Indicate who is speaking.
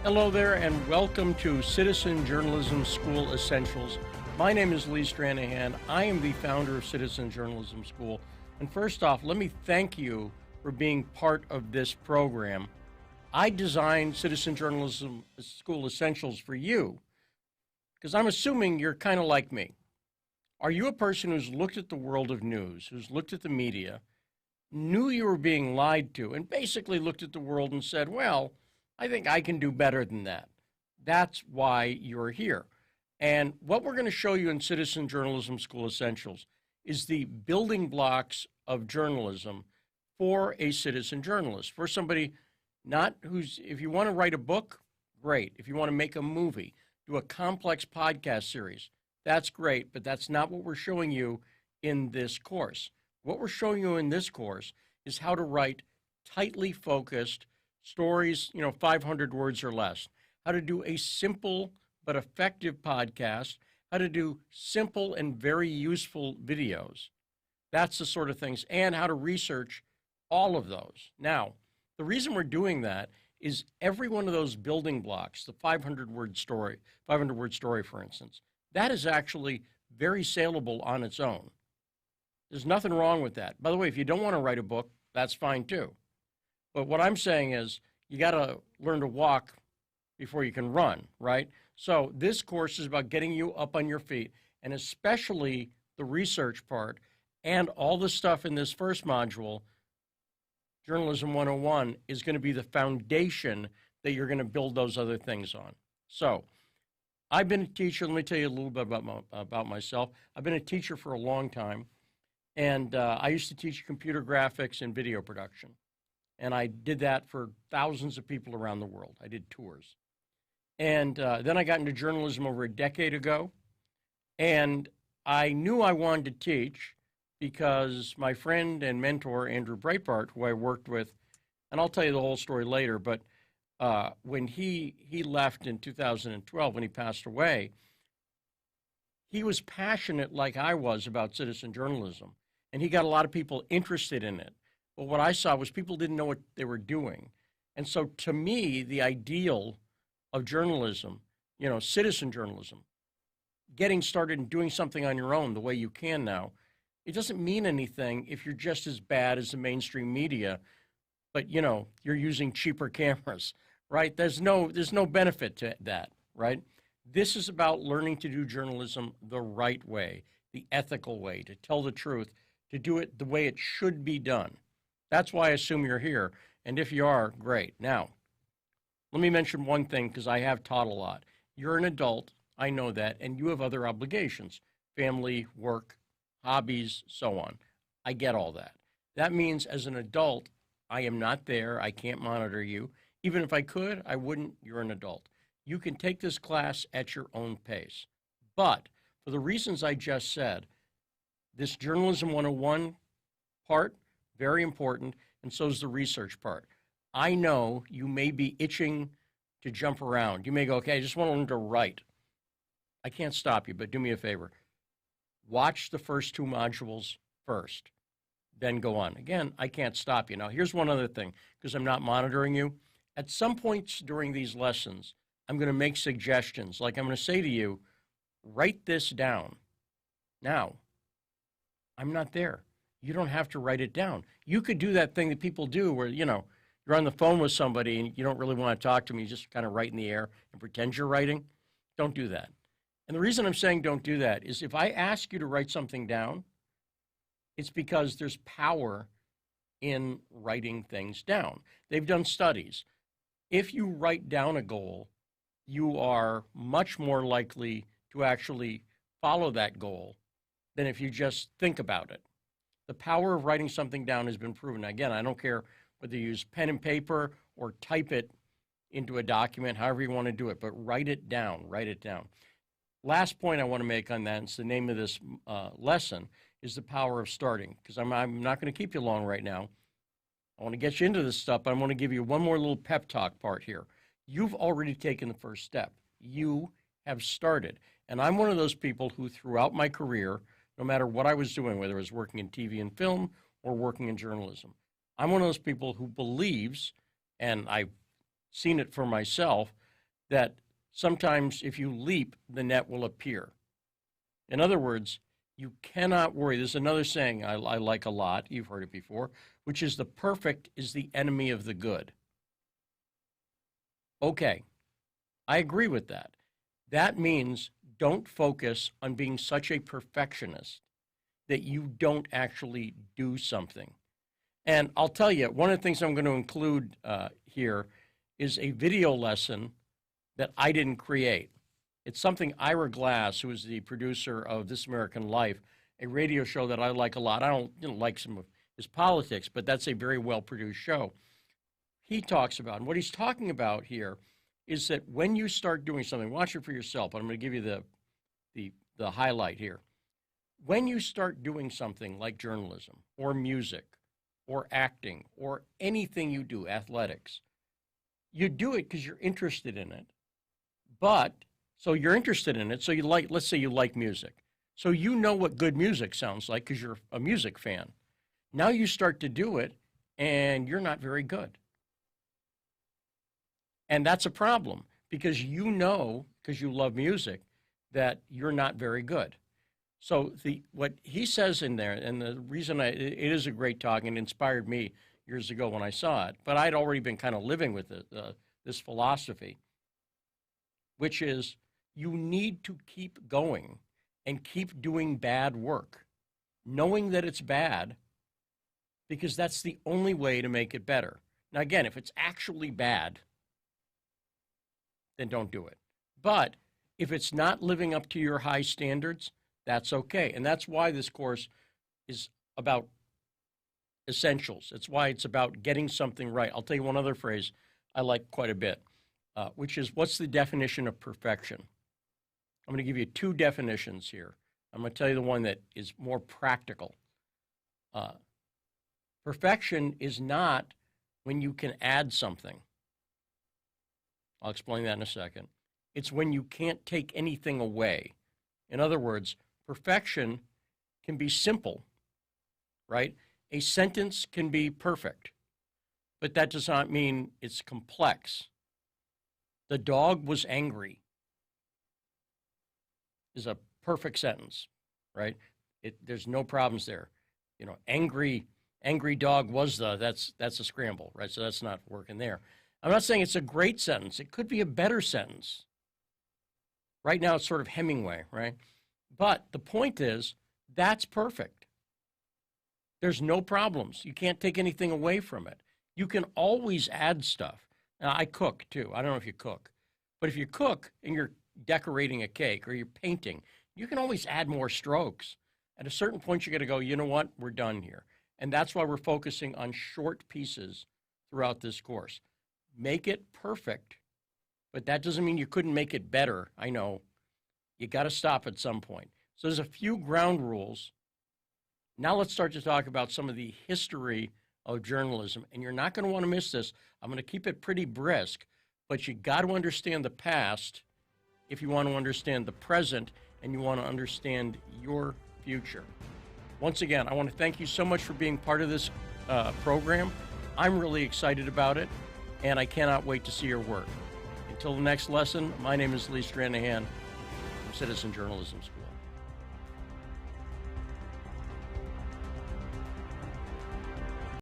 Speaker 1: Hello there, and welcome to Citizen Journalism School Essentials. My name is Lee Stranahan. I am the founder of Citizen Journalism School. And first off, let me thank you for being part of this program. I designed Citizen Journalism School Essentials for you because I'm assuming you're kind of like me. Are you a person who's looked at the world of news, who's looked at the media, knew you were being lied to, and basically looked at the world and said, well, I think I can do better than that? That's why you're here. And what we're going to show you in Citizen Journalism School Essentials is the building blocks of journalism for a citizen journalist, for somebody not who's, if you want to write a book, great. If you want to make a movie, do a complex podcast series, that's great, but that's not what we're showing you in this course. What we're showing you in this course is how to write tightly focused stories, 500 words or less, how to do a simple but effective podcast, how to do simple and very useful videos. That's the sort of things, and how to research all of those. Now, the reason we're doing that is every one of those building blocks, the 500-word story, for instance, that is actually very saleable on its own. There's nothing wrong with that. By the way, if you don't want to write a book, that's fine too. But what I'm saying is you got to learn to walk before you can run, right? So this course is about getting you up on your feet, and especially the research part and all the stuff in this first module, Journalism 101, is going to be the foundation that you're going to build those other things on. So I've been a teacher. Let me tell you a little bit about myself. I've been a teacher for a long time, and I used to teach computer graphics and video production. And I did that for thousands of people around the world. I did tours. And then I got into journalism over a decade ago. And I knew I wanted to teach because my friend and mentor, Andrew Breitbart, who I worked with, and I'll tell you the whole story later, but when he left in 2012, when he passed away, he was passionate like I was about citizen journalism. And he got a lot of people interested in it. But what I saw was people didn't know what they were doing. And so to me, the ideal of journalism, citizen journalism, getting started and doing something on your own the way you can now, it doesn't mean anything if you're just as bad as the mainstream media, but you're using cheaper cameras, right? There's no benefit to that, right? This is about learning to do journalism the right way, the ethical way, to tell the truth, to do it the way it should be done. That's why I assume you're here. And if you are, great. Now, let me mention one thing because I have taught a lot. You're an adult. I know that. And you have other obligations, family, work, hobbies, so on. I get all that. That means as an adult, I am not there. I can't monitor you. Even if I could, I wouldn't. You're an adult. You can take this class at your own pace. But for the reasons I just said, this Journalism 101 part, very important, and so is the research part. I know you may be itching to jump around. You may go, okay, I just want to learn to write. I can't stop you, but do me a favor. Watch the first two modules first, then go on. Again, I can't stop you. Now, here's one other thing, because I'm not monitoring you. At some points during these lessons, I'm going to make suggestions. Like I'm going to say to you, write this down. Now, I'm not there. You don't have to write it down. You could do that thing that people do where, you're on the phone with somebody and you don't really want to talk to them. You just kind of write in the air and pretend you're writing. Don't do that. And the reason I'm saying don't do that is if I ask you to write something down, it's because there's power in writing things down. They've done studies. If you write down a goal, you are much more likely to actually follow that goal than if you just think about it. The power of writing something down has been proven. Again, I don't care whether you use pen and paper or type it into a document, however you want to do it, but write it down, write it down. Last point I want to make on that, and it's the name of this lesson, is the power of starting, because I'm not going to keep you long right now. I want to get you into this stuff, but I want to give you one more little pep talk part here. You've already taken the first step. You have started. And I'm one of those people who throughout my career, no matter what I was doing, whether I was working in TV and film or working in journalism, I'm one of those people who believes, and I've seen it for myself, that sometimes if you leap, the net will appear. In other words, you cannot worry. There's another saying I like a lot, you've heard it before, which is the perfect is the enemy of the good. Okay, I agree with that. That means don't focus on being such a perfectionist that you don't actually do something. And I'll tell you, one of the things I'm going to include here is a video lesson that I didn't create. It's something Ira Glass, who is the producer of This American Life, a radio show that I like a lot. I don't like some of his politics, but that's a very well-produced show. He talks about, and what he's talking about here is that when you start doing something, watch it for yourself, but I'm going to give you the highlight here. When you start doing something like journalism or music or acting or anything you do, athletics, you do it because you're interested in it. But, so you're interested in it, so you like, let's say you like music. So you know what good music sounds like because you're a music fan. Now you start to do it, and you're not very good. And that's a problem because you know, because you love music, that you're not very good. So what he says in there, and the reason it is a great talk and inspired me years ago when I saw it, but I'd already been kind of living with it, this philosophy, which is you need to keep going and keep doing bad work, knowing that it's bad, because that's the only way to make it better. Now, again, if it's actually bad, then don't do it. But if it's not living up to your high standards, that's okay. And that's why this course is about essentials. It's why it's about getting something right. I'll tell you one other phrase I like quite a bit, which is, what's the definition of perfection? I'm going to give you two definitions here. I'm going to tell you the one that is more practical. Perfection is not when you can add something. I'll explain that in a second. It's when you can't take anything away. In other words, perfection can be simple, right? A sentence can be perfect, but that does not mean it's complex. The dog was angry is a perfect sentence, right? There's no problems there. You know, angry dog was that's a scramble, right? So that's not working there. I'm not saying it's a great sentence. It could be a better sentence. Right now it's sort of Hemingway, right? But the point is, that's perfect. There's no problems. You can't take anything away from it. You can always add stuff. Now, I cook too. I don't know if you cook. But if you cook and you're decorating a cake or you're painting, you can always add more strokes. At a certain point, you got to go, you know what? We're done here. And that's why we're focusing on short pieces throughout this course. Make it perfect, but that doesn't mean you couldn't make it better. I know. You got to stop at some point. So there's a few ground rules. Now let's start to talk about some of the history of journalism. And you're not going to want to miss this. I'm going to keep it pretty brisk, but you got to understand the past if you want to understand the present and you want to understand your future. Once again, I want to thank you so much for being part of this program. I'm really excited about it, and I cannot wait to see your work. Until the next lesson, my name is Lee Stranahan from Citizen Journalism School.